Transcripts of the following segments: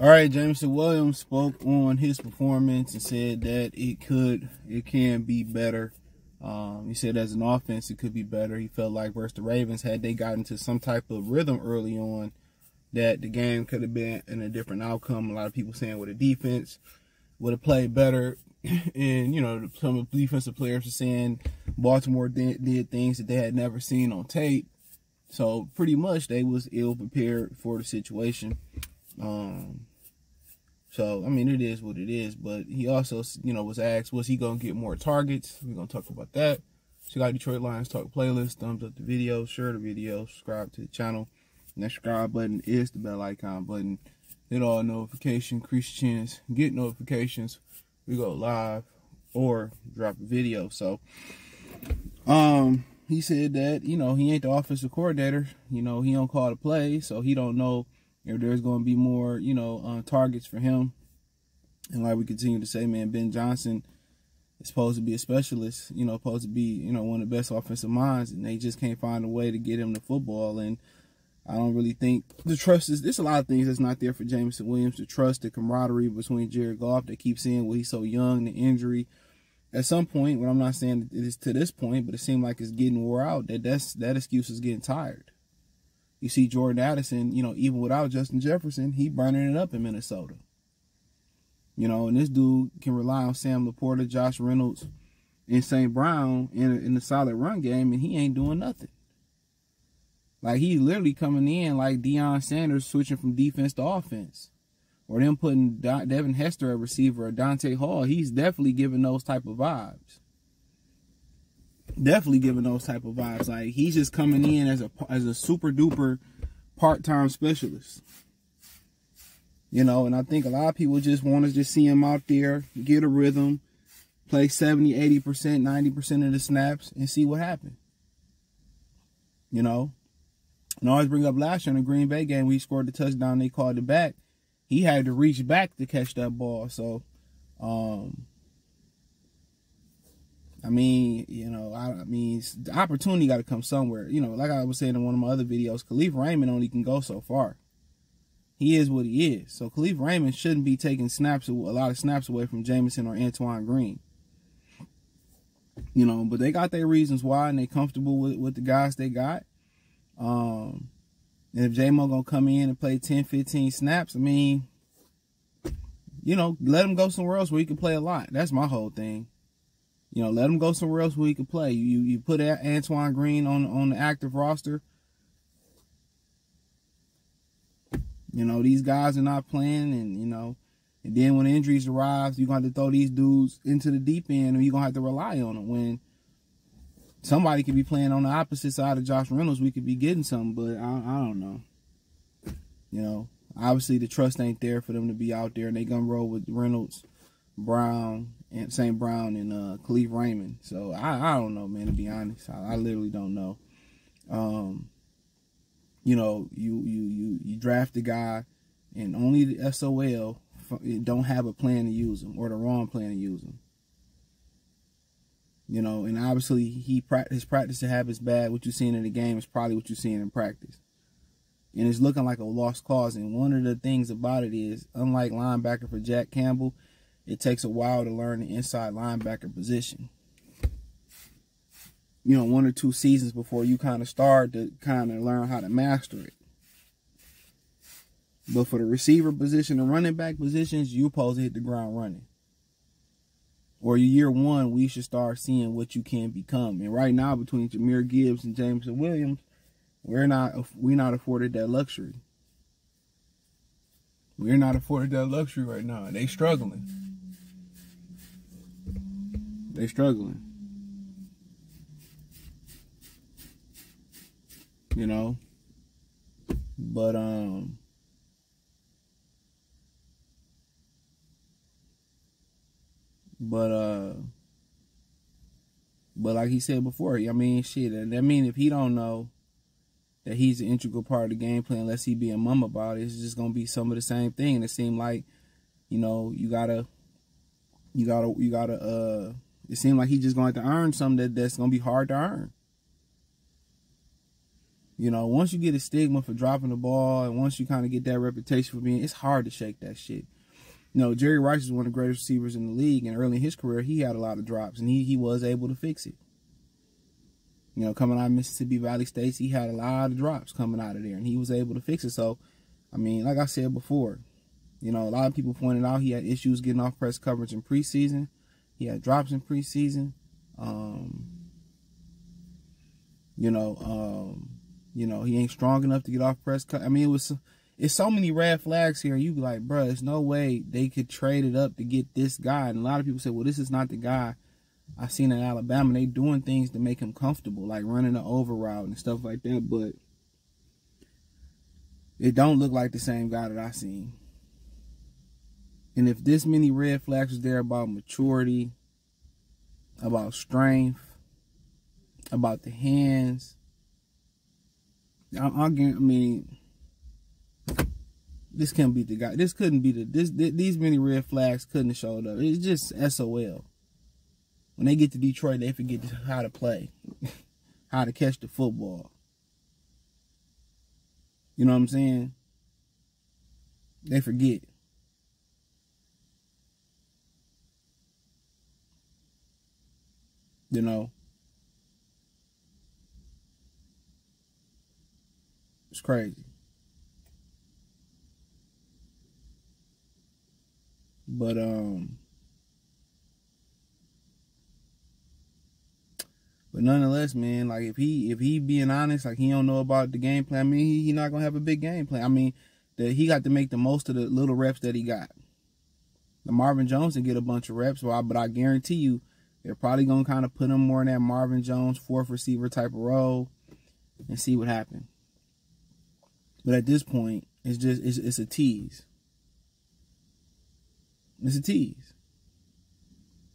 All right, Jameson Williams spoke on his performance and said that it can be better. He said as an offense, it could be better. He felt like versus the Ravens, had they gotten to some type of rhythm early on, that the game could have been in a different outcome. A lot of people saying with a defense would have played better. And, you know, some of the defensive players are saying Baltimore did things that they had never seen on tape. So pretty much they was ill prepared for the situation. So, I mean, it is what it is. But he also, you know, was asked, was he going to get more targets? We're going to talk about that. So you got Detroit Lions Talk playlist. Thumbs up the video, share the video, subscribe to the channel. And that subscribe button is the bell icon button. Hit all notifications, increase your chance, get notifications. We go live or drop a video. So, he said that, you know, he ain't the offensive coordinator. You know, he don't call the play, so he don't know if there's going to be more, you know, targets for him. And like we continue to say, man, Ben Johnson is supposed to be a specialist, you know, supposed to be, you know, one of the best offensive minds, and they just can't find a way to get him the football. And I don't really think the trust is, there's a lot of things that's not there for Jameson Williams. The trust, the camaraderie between Jared Goff. They keep saying, well, he's so young, the injury. At some point, well, I'm not saying it is to this point, but it seemed like it's getting wore out, that excuse is getting tired. You see Jordan Addison, you know, even without Justin Jefferson, he burning it up in Minnesota. You know, and this dude can rely on Sam Laporta, Josh Reynolds, and St. Brown in the solid run game, and he ain't doing nothing. Like, he's literally coming in like Deion Sanders switching from defense to offense. Or them putting Devin Hester at receiver or Dante Hall. He's definitely giving those type of vibes. Definitely giving those type of vibes. Like, he's just coming in as a super duper part-time specialist. You know, and I think a lot of people just want to just see him out there, get a rhythm, play 70, 80%, 90% of the snaps, and see what happens. You know? And I always bring up last year in the Green Bay game, we scored the touchdown, they called it back. He had to reach back to catch that ball. So, I mean, you know, I mean, the opportunity got to come somewhere. You know, like I was saying in one of my other videos, Khalif Raymond only can go so far. He is what he is. So Khalif Raymond shouldn't be taking a lot of snaps away from Jameson or Antoine Green. You know, but they got their reasons why, and they comfortable with the guys they got. And if J-Mo gonna come in and play 10, 15 snaps, I mean, you know, let him go somewhere else where he can play a lot. That's my whole thing. You know, let him go somewhere else where he can play. You put Antoine Green on the active roster. You know, these guys are not playing, and, you know, and then when injuries arise, you're going to have to throw these dudes into the deep end, or you're going to have to rely on them. When somebody could be playing on the opposite side of Josh Reynolds, we could be getting something, but I don't know. You know, obviously the trust ain't there for them to be out there, and they going to roll with Reynolds, Brown, and St. Brown, and Khalif Raymond. So I don't know, man, to be honest. I literally don't know. You know, you draft a guy, and only the SOL don't have a plan to use him, or the wrong plan to use him. You know, and obviously his practice to have is bad. What you're seeing in the game is probably what you're seeing in practice. And it's looking like a lost cause. And one of the things about it is, unlike linebacker for Jack Campbell, it takes a while to learn the inside linebacker position. You know, 1 or 2 seasons before you kind of start to kind of learn how to master it. But for the receiver position and running back positions, you're supposed to hit the ground running. Or year 1, we should start seeing what you can become. And right now, between Jahmyr Gibbs and Jameson Williams, we're not afforded that luxury. We're not afforded that luxury right now. They struggling. They struggling. You know, but like he said before, I mean, shit, that mean if he don't know that he's an integral part of the game plan, unless he be a mum about it, it's just gonna be some of the same thing. And it seemed like, you know, you gotta. It seemed like he's just going to earn something that's gonna be hard to earn. You know, once you get a stigma for dropping the ball, and once you kind of get that reputation for being, it's hard to shake that shit. You know, Jerry Rice is one of the greatest receivers in the league, and early in his career, he had a lot of drops, and he was able to fix it. You know, coming out of Mississippi Valley State, he had a lot of drops coming out of there, and he was able to fix it. So, I mean, like I said before, you know, a lot of people pointed out he had issues getting off press coverage in preseason. He had drops in preseason. He ain't strong enough to get off press coverage. I mean, it's so many red flags here. You be like, bro, there's no way they could trade it up to get this guy. And a lot of people say, well, this is not the guy I seen in Alabama. They doing things to make him comfortable, like running the over route and stuff like that. But it don't look like the same guy that I seen. And if this many red flags was there about maturity, about strength, about the hands, I mean, this can't be the guy. This couldn't be these many red flags couldn't have showed up. It's just SOL. When they get to Detroit, they forget how to play, how to catch the football. You know what I'm saying? They forget. You know? It's crazy. But nonetheless, man, like if he being honest, like he don't know about the game plan, I mean, he not gonna have a big game plan. I mean, he got to make the most of the little reps that he got. The Marvin Jones can get a bunch of reps, but I guarantee you, they're probably gonna kind of put him more in that Marvin Jones fourth receiver type of role and see what happens. But at this point, it's a tease. It's a tease.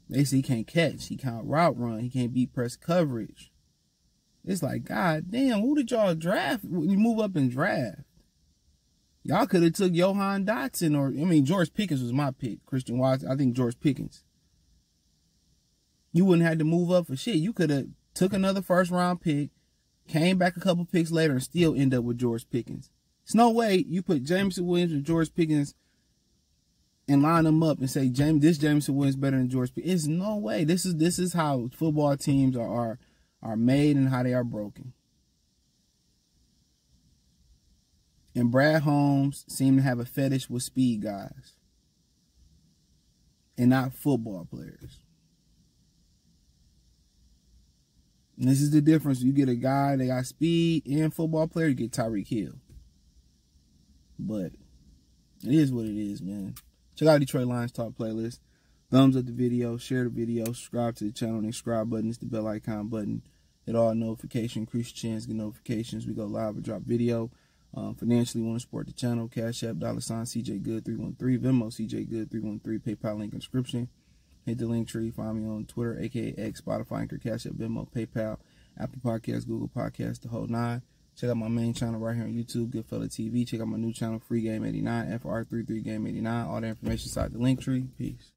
They say he can't catch, he can't route run, he can't beat press coverage. It's like, God damn, who did y'all draft? You move up and draft. Y'all could have took Johan Dotson George Pickens was my pick. Christian Watson, I think George Pickens. You wouldn't have to move up for shit. You could have took another first round pick, came back a couple picks later, and still end up with George Pickens. There's no way you put Jameson Williams and George Pickens and line them up and say this Jameson Williams better than George Pickens. There's no way. This is how football teams are made and how they are broken. And Brad Holmes seemed to have a fetish with speed guys and not football players. And this is the difference. You get a guy that got speed and football player, you get Tyreek Hill. But it is what it is, man. Check out Detroit Lions Talk playlist. Thumbs up the video, share the video, subscribe to the channel. The subscribe button is the bell icon button. Hit all notifications, increase your chance, get notifications. We go live or drop video. Financially, want to support the channel. Cash App, $ CJ Good 313, Venmo CJ Good 313, PayPal link in description. Hit the link tree. Find me on Twitter, aka X, Spotify, Anchor, Cash App, Venmo, PayPal, Apple Podcasts, Google Podcasts, the whole nine. Check out my main channel right here on YouTube, Goodfella TV. Check out my new channel, Free Game 89, FR33 Game 89. All the information inside the link tree. Peace.